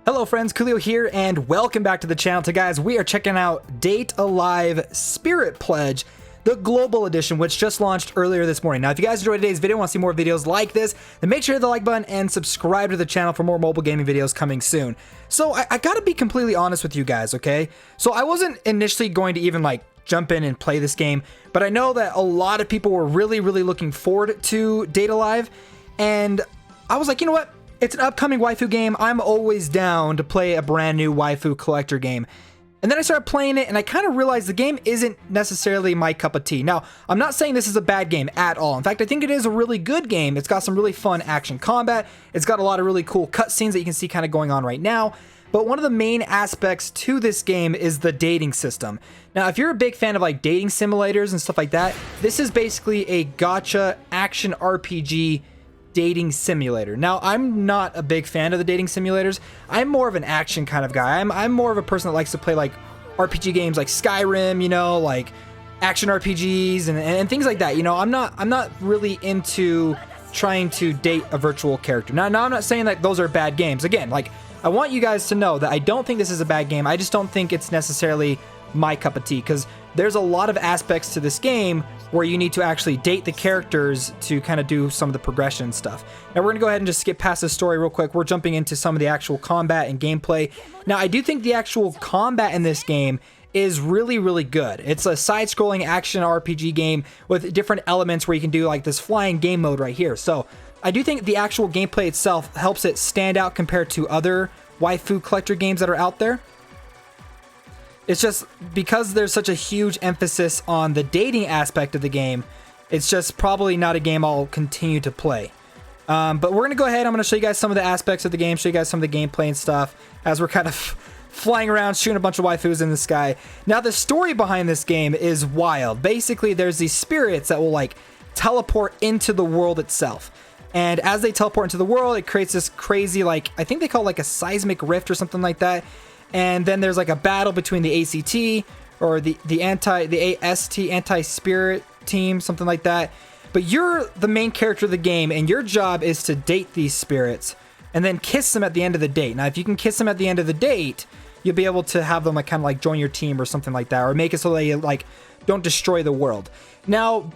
Hello friends, Koolio here, and welcome back to the channel. Today guys, we are checking out Date Alive Spirit Pledge, the global edition, which just launched earlier this morning. Now, if you guys enjoyed today's video and want to see more videos like this, then make sure to hit the like button and subscribe to the channel for more mobile gaming videos coming soon. So I gotta be completely honest with you guys, okay? So I wasn't initially going to even like jump in and play this game, but I know that a lot of people were really looking forward to Date Alive, and I was like, you know what? It's an upcoming waifu game. I'm always down to play a brand new waifu collector game. And then I started playing it and I kind of realized the game isn't necessarily my cup of tea. Now, I'm not saying this is a bad game at all. In fact, I think it is a really good game. It's got some really fun action combat. It's got a lot of really cool cutscenes that you can see kind of going on right now. But one of the main aspects to this game is the dating system. Now, if you're a big fan of like dating simulators and stuff like that, this is basically a gacha action RPG dating simulator. Now, I'm not a big fan of the dating simulators. I'm more of an action kind of guy. I'm more of a person that likes to play like RPG games like Skyrim, you know, like action RPGs and things like that. You know, I'm not really into trying to date a virtual character. Now, I'm not saying that those are bad games. Again, like I want you guys to know that I don't think this is a bad game. I just don't think it's necessarily my cup of tea, because there's a lot of aspects to this game where you need to actually date the characters to kind of do some of the progression stuff. Now, we're gonna go ahead and just skip past this story real quick. We're jumping into some of the actual combat and gameplay. Now, I do think the actual combat in this game is really good. It's a side-scrolling action RPG game with different elements where you can do like this flying game mode right here. So I do think the actual gameplay itself helps it stand out compared to other waifu collector games that are out there. It's just because there's such a huge emphasis on the dating aspect of the game, it's just probably not a game I'll continue to play. But we're going to go ahead. I'm going to show you guys some of the aspects of the game, show you guys some of the gameplay and stuff as we're kind of flying around, shooting a bunch of waifus in the sky. Now, the story behind this game is wild. Basically, there's these spirits that will like teleport into the world itself. And as they teleport into the world, it creates this crazy, like, I think they call it like a seismic rift or something like that. And then there's like a battle between the ACT or the AST anti-spirit team, something like that. But you're the main character of the game, and your job is to date these spirits and then kiss them at the end of the date. Now, if you can kiss them at the end of the date, you'll be able to have them like kind of like join your team or something like that, or make it so they like don't destroy the world. Now,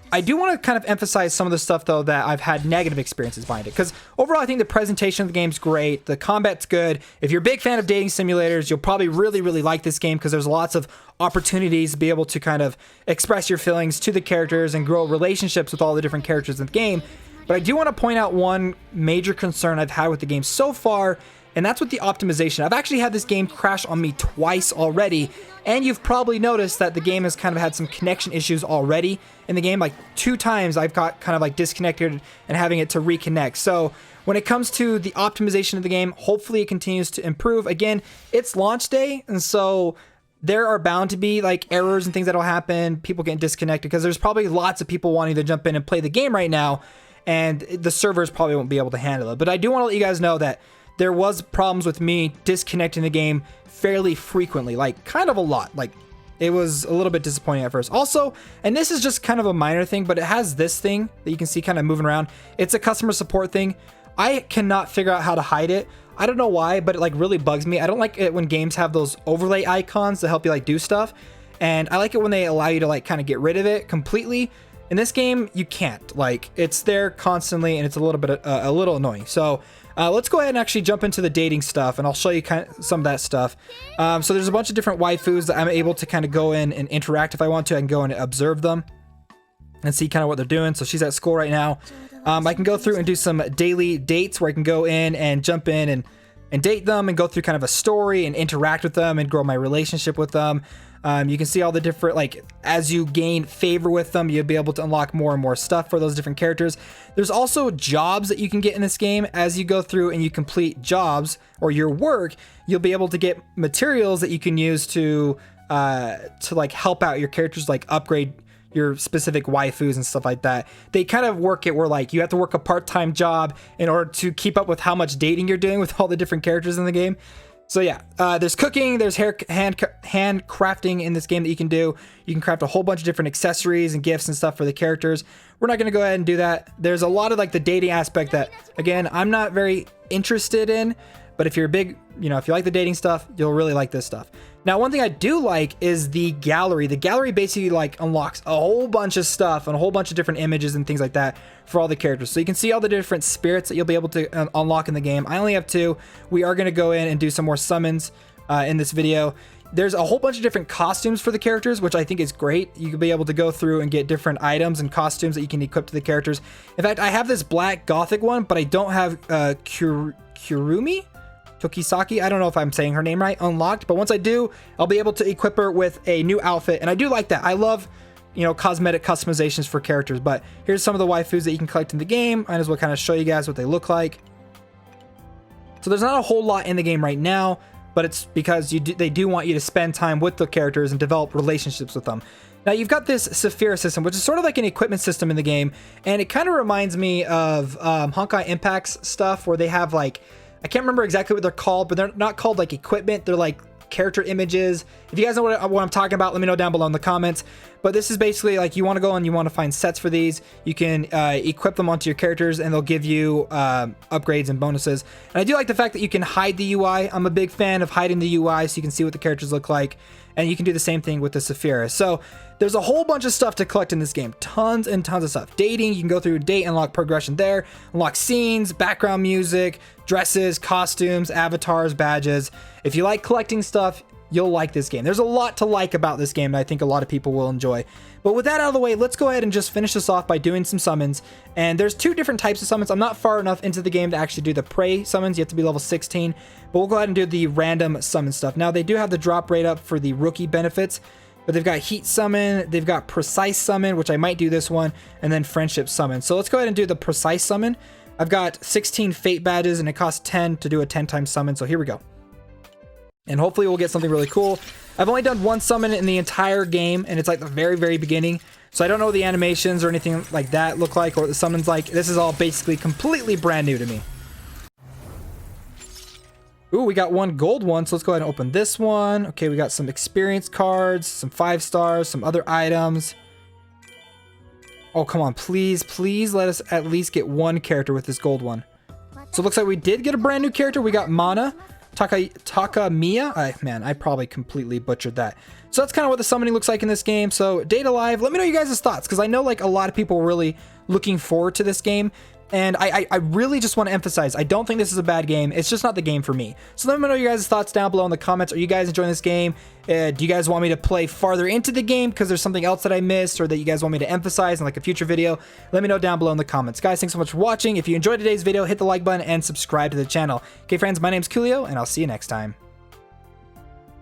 I do want to kind of emphasize some of the stuff, though, that I've had negative experiences behind it. Because overall, I think the presentation of the game's great. The combat's good. If you're a big fan of dating simulators, you'll probably really like this game, because there's lots of opportunities to be able to kind of express your feelings to the characters and grow relationships with all the different characters in the game. But I do want to point out one major concern I've had with the game so far, and that's with the optimization. I've actually had this game crash on me twice already, and you've probably noticed that the game has kind of had some connection issues already in the game. Like 2 times I've got kind of like disconnected and having it to reconnect. So when it comes to the optimization of the game, hopefully it continues to improve. Again, it's launch day, and so there are bound to be like errors and things that'll happen, people getting disconnected, because there's probably lots of people wanting to jump in and play the game right now, and the servers probably won't be able to handle it. But I do want to let you guys know that there was problems with me disconnecting the game fairly frequently, like kind of a lot. Like it was a little bit disappointing at first. Also, and this is just kind of a minor thing, but it has this thing that you can see kind of moving around. It's a customer support thing. I cannot figure out how to hide it. I don't know why, but it like really bugs me. I don't like it when games have those overlay icons to help you like do stuff. And I like it when they allow you to like kind of get rid of it completely. In this game, you can't. Like, it's there constantly, and it's a little bit a little annoying. So let's go ahead and actually jump into the dating stuff, and I'll show you kind of some of that stuff. So there's a bunch of different waifus that I'm able to kind of go in and interact if I want to. I can go and observe them and see kind of what they're doing. So she's at school right now. I can go through and do some daily dates where I can go in and jump in and date them and go through kind of a story and interact with them and grow my relationship with them. You can see all the different, like, as you gain favor with them, you'll be able to unlock more and more stuff for those different characters. There's also jobs that you can get in this game. As you go through and you complete jobs or your work, you'll be able to get materials that you can use to like help out your characters, like upgrade your specific waifus and stuff like that. They kind of work it where like you have to work a part-time job in order to keep up with how much dating you're doing with all the different characters in the game. So yeah, there's cooking, there's hand crafting in this game that you can do. You can craft a whole bunch of different accessories and gifts and stuff for the characters. We're not going to go ahead and do that. There's a lot of like the dating aspect that, again, I'm not very interested in, But if you're a big, if you like the dating stuff, you'll really like this stuff. Now, one thing I do like is the gallery. The gallery basically like unlocks a whole bunch of stuff and a whole bunch of different images and things like that for all the characters. So you can see all the different spirits that you'll be able to unlock in the game. I only have 2. We are going to go in and do some more summons in this video. There's a whole bunch of different costumes for the characters, which I think is great. You can be able to go through and get different items and costumes that you can equip to the characters. In fact, I have this black gothic one, but I don't have Kurumi? Tokisaki, I don't know if I'm saying her name right, unlocked, but once I do, I'll be able to equip her with a new outfit, and I do like that. I love, cosmetic customizations for characters, but here's some of the waifus that you can collect in the game. I just will kind of show you guys what they look like. So there's not a whole lot in the game right now, but it's because they do want you to spend time with the characters and develop relationships with them. Now, you've got this Saphira system, which is sort of like an equipment system in the game, and it kind of reminds me of Honkai Impact's stuff, where they have like, I can't remember exactly what they're called, but they're not called like equipment. They're like character images. If you guys know what I'm talking about, let me know down below in the comments. But this is basically like you want to go and you want to find sets for these. You can equip them onto your characters and they'll give you upgrades and bonuses. And I do like the fact that you can hide the UI. I'm a big fan of hiding the UI so you can see what the characters look like. And you can do the same thing with the Saphira. So there's a whole bunch of stuff to collect in this game. Tons and tons of stuff. Dating, you can go through date, unlock progression there. Unlock scenes, background music, dresses, costumes, avatars, badges. If you like collecting stuff, you'll like this game. There's a lot to like about this game that I think a lot of people will enjoy. But with that out of the way, let's go ahead and just finish this off by doing some summons. And there's 2 different types of summons. I'm not far enough into the game to actually do the prey summons. You have to be level 16. But we'll go ahead and do the random summon stuff. Now, they do have the drop rate up for the rookie benefits. But they've got heat summon, they've got precise summon, which I might do this one, and then friendship summon. So let's go ahead and do the precise summon. I've got 16 fate badges and it costs 10 to do a 10 times summon. So here we go. And hopefully we'll get something really cool. I've only done 1 summon in the entire game, and it's like the very, very beginning. So I don't know what the animations or anything like that look like, or what the summons like. This is all basically completely brand new to me. Ooh, we got 1 gold one, so let's go ahead and open this one. Okay, we got some experience cards, some 5 stars, some other items. Oh, come on, please, please let us at least get 1 character with this gold one. So it looks like we did get a brand new character. We got Mana. Takamiya? Man, I probably completely butchered that. So that's kind of what the summoning looks like in this game. So Date Alive, let me know you guys' thoughts, because I know like a lot of people are really looking forward to this game. And I really just want to emphasize, I don't think this is a bad game. It's just not the game for me. So let me know your guys' thoughts down below in the comments. Are you guys enjoying this game? Do you guys want me to play farther into the game because there's something else that I missed, or that you guys want me to emphasize in like a future video? Let me know down below in the comments. Guys, thanks so much for watching. If you enjoyed today's video, hit the like button and subscribe to the channel. Okay, friends, my name's Koolio, and I'll see you next time.